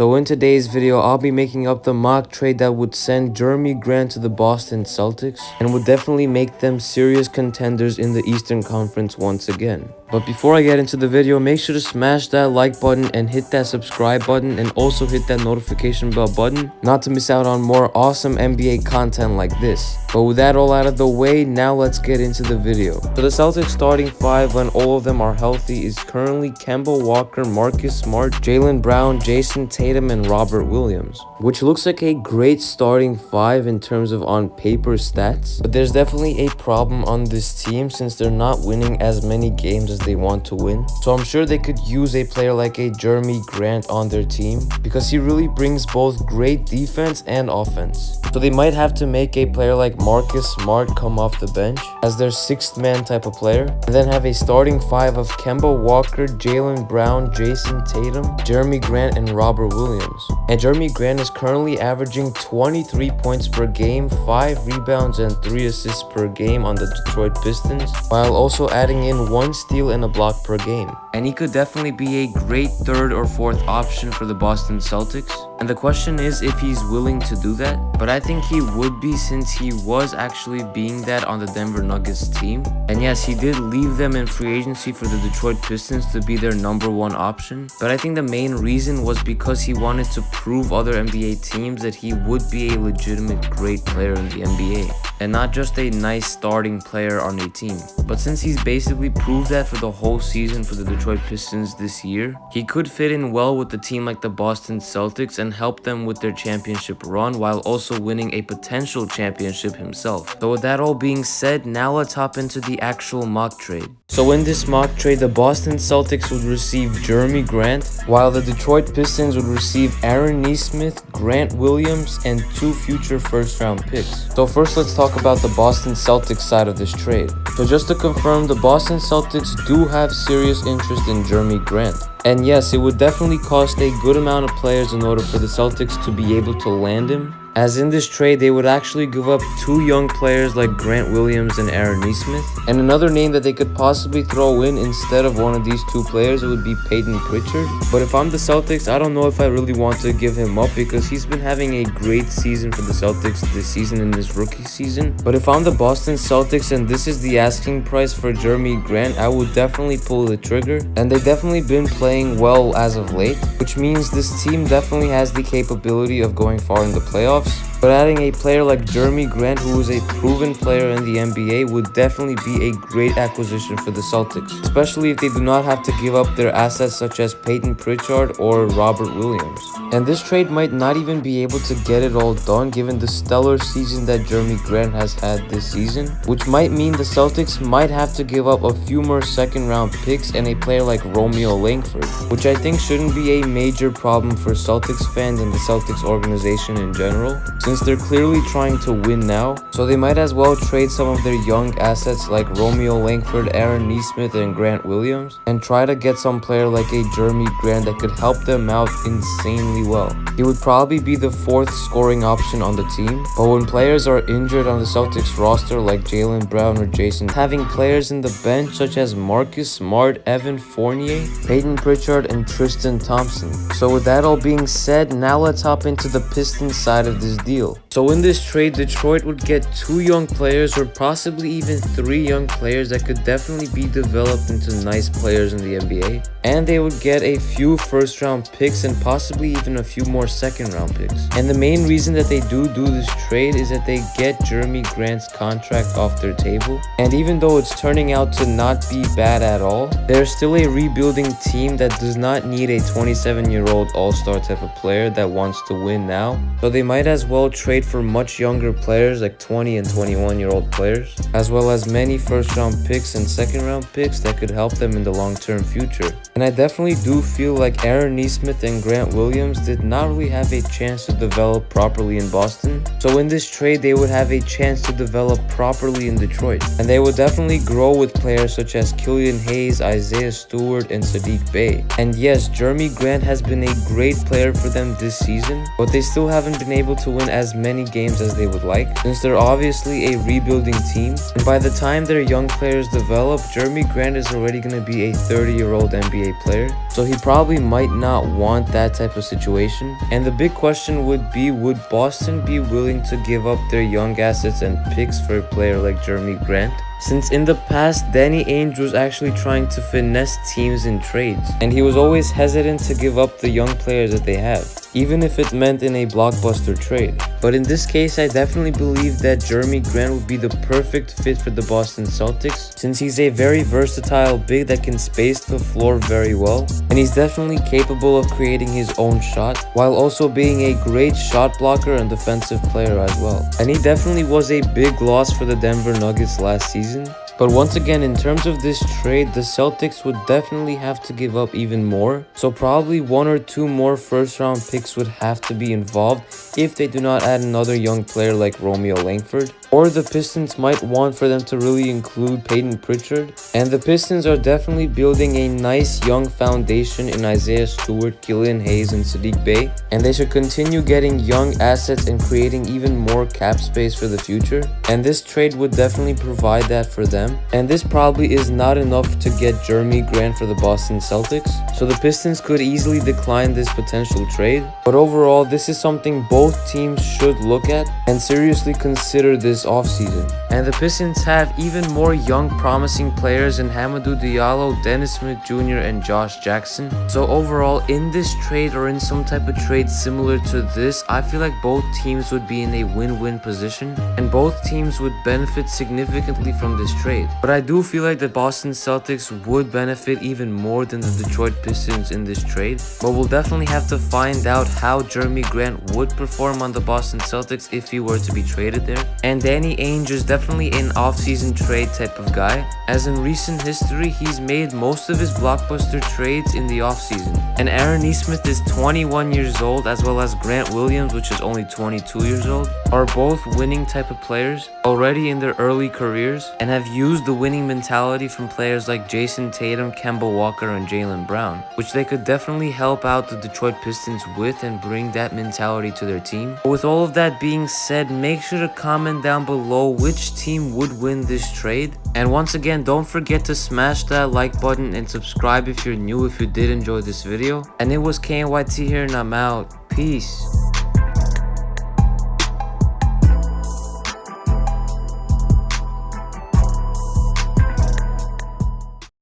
So in today's video, I'll be making up the mock trade that would send Jerami Grant to the Boston Celtics and would definitely make them serious contenders in the Eastern Conference once again. But before I get into the video, make sure to smash that like button and hit that subscribe button, and also hit that notification bell button not to miss out on more awesome NBA content like this. But with that all out of the way, now let's get into the video. So the Celtics starting five, when all of them are healthy, is currently Kemba Walker, Marcus Smart, Jaylen Brown, Jayson Tatum, and Robert Williams, which looks like a great starting five in terms of on paper stats. But there's definitely a problem on this team since they're not winning as many games as they want to win. So I'm sure they could use a player like a Jerami Grant on their team because he really brings both great defense and offense. So they might have to make a player like Marcus Smart come off the bench as their sixth man type of player, and then have a starting five of Kemba Walker, Jaylen Brown, Jayson Tatum, Jerami Grant, and Robert Williams. And Jerami Grant is currently averaging 23 points per game, 5 rebounds, and 3 assists per game on the Detroit Pistons, while also adding in 1 steal and a block per game. And he could definitely be a great third or fourth option for the Boston Celtics. And the question is if he's willing to do that. But I think he would be, since he was actually being that on the Denver Nuggets team. And yes, he did leave them in free agency for the Detroit Pistons to be their #1 option. But I think the main reason was because he wanted to prove other NBA teams that he would be a legitimate great player in the NBA, and not just a nice starting player on a team. But since he's basically proved that for the whole season for the Detroit Pistons this year, he could fit in well with the team like the Boston Celtics and help them with their championship run while also winning a potential championship himself. So with that all being said, now let's hop into the actual mock trade. So in this mock trade, the Boston Celtics would receive Jerami Grant, while the Detroit Pistons would receive Aaron Nesmith, Grant Williams, and 2 future first-round picks. So first, let's talk about the Boston Celtics side of this trade. So just to confirm, the Boston Celtics do have serious interest in Jerami Grant. And yes, it would definitely cost a good amount of players in order for the Celtics to be able to land him, as in this trade they would actually give up 2 young players like Grant Williams and Aaron Nesmith. And another name that they could possibly throw in instead of one of these 2 players, it would be Peyton Pritchard. But if I'm the Celtics, I don't know if I really want to give him up because he's been having a great season for the Celtics this season in this rookie season. But if I'm the Boston Celtics and this is the asking price for Jerami Grant, I would definitely pull the trigger. And they've definitely been playing well as of late, which means this team definitely has the capability of going far in the playoffs. But adding a player like Jerami Grant, who is a proven player in the NBA, would definitely be a great acquisition for the Celtics, especially if they do not have to give up their assets such as Peyton Pritchard or Robert Williams. And this trade might not even be able to get it all done given the stellar season that Jerami Grant has had this season, which might mean the Celtics might have to give up a few more second-round picks and a player like Romeo Langford, which I think shouldn't be a major problem for Celtics fans and the Celtics organization in general, since they're clearly trying to win now. So they might as well trade some of their young assets like Romeo Langford, Aaron Nesmith, and Grant Williams, and try to get some player like a Jerami Grant that could help them out insanely well. He would probably be the 4th scoring option on the team, but when players are injured on the Celtics roster like Jaylen Brown or Jason, having players in the bench such as Marcus Smart, Evan Fournier, Peyton Pritchard, and Tristan Thompson. So with that all being said, now let's hop into the Pistons side of this deal. So in this trade, Detroit would get 2 young players, or possibly even 3 young players that could definitely be developed into nice players in the NBA. And they would get a few first-round picks and possibly even a few more second-round picks. And the main reason that they do this trade is that they get Jerami Grant's contract off their table. And even though it's turning out to not be bad at all, they're still a rebuilding team that does not need a 27-year-old all-star type of player that wants to win now. So they might as well trade for much younger players like 20 and 21-year-old players, as well as many first-round picks and second-round picks that could help them in the long-term future. And I definitely do feel like Aaron Nesmith and Grant Williams did not really have a chance to develop properly in Boston. So in this trade, they would have a chance to develop properly in Detroit. And they would definitely grow with players such as Killian Hayes, Isaiah Stewart, and Sadiq Bey. And yes, Jerami Grant has been a great player for them this season, but they still haven't been able to win as many many games as they would like, since they're obviously a rebuilding team, and by the time their young players develop, Jerami Grant is already going to be a 30-year-old NBA player, so he probably might not want that type of situation. And the big question would be, would Boston be willing to give up their young assets and picks for a player like Jerami Grant? Since in the past, Danny Ainge was actually trying to finesse teams in trades, and he was always hesitant to give up the young players that they have, even if it meant in a blockbuster trade. But in this case, I definitely believe that Jerami Grant would be the perfect fit for the Boston Celtics, since he's a very versatile big that can space the floor very well, and he's definitely capable of creating his own shot, while also being a great shot blocker and defensive player as well. And he definitely was a big loss for the Denver Nuggets last season. But once again, in terms of this trade, the Celtics would definitely have to give up even more. So probably 1 or 2 more first-round picks would have to be involved if they do not add another young player like Romeo Langford. Or the Pistons might want for them to really include Peyton Pritchard. And the Pistons are definitely building a nice young foundation in Isaiah Stewart, Killian Hayes, and Sadiq Bey. And they should continue getting young assets and creating even more cap space for the future. And this trade would definitely provide that for them. And this probably is not enough to get Jerami Grant for the Boston Celtics, so the Pistons could easily decline this potential trade. But overall, this is something both teams should look at and seriously consider this offseason. And the Pistons have even more young promising players in Hamidou Diallo, Dennis Smith Jr. and Josh Jackson. So overall, in this trade or in some type of trade similar to this, I feel like both teams would be in a win-win position and both teams would benefit significantly from this trade. But I do feel like the Boston Celtics would benefit even more than the Detroit Pistons in this trade. But we'll definitely have to find out how Jerami Grant would perform on the Boston Celtics if he were to be traded there. And Danny Ainge is definitely an off-season trade type of guy, as in recent history he's made most of his blockbuster trades in the off-season. And Aaron Nesmith is 21 years old, as well as Grant Williams, which is only 22 years old, are both winning type of players already in their early careers and have used the winning mentality from players like Jayson Tatum, Kemba Walker, and Jaylen Brown, which they could definitely help out the Detroit Pistons with and bring that mentality to their team. But with all of that being said, make sure to comment down below which team would win this trade. And once again, don't forget to smash that like button and subscribe if you're new if you did enjoy this video. And it was KNYT here and I'm out. Peace.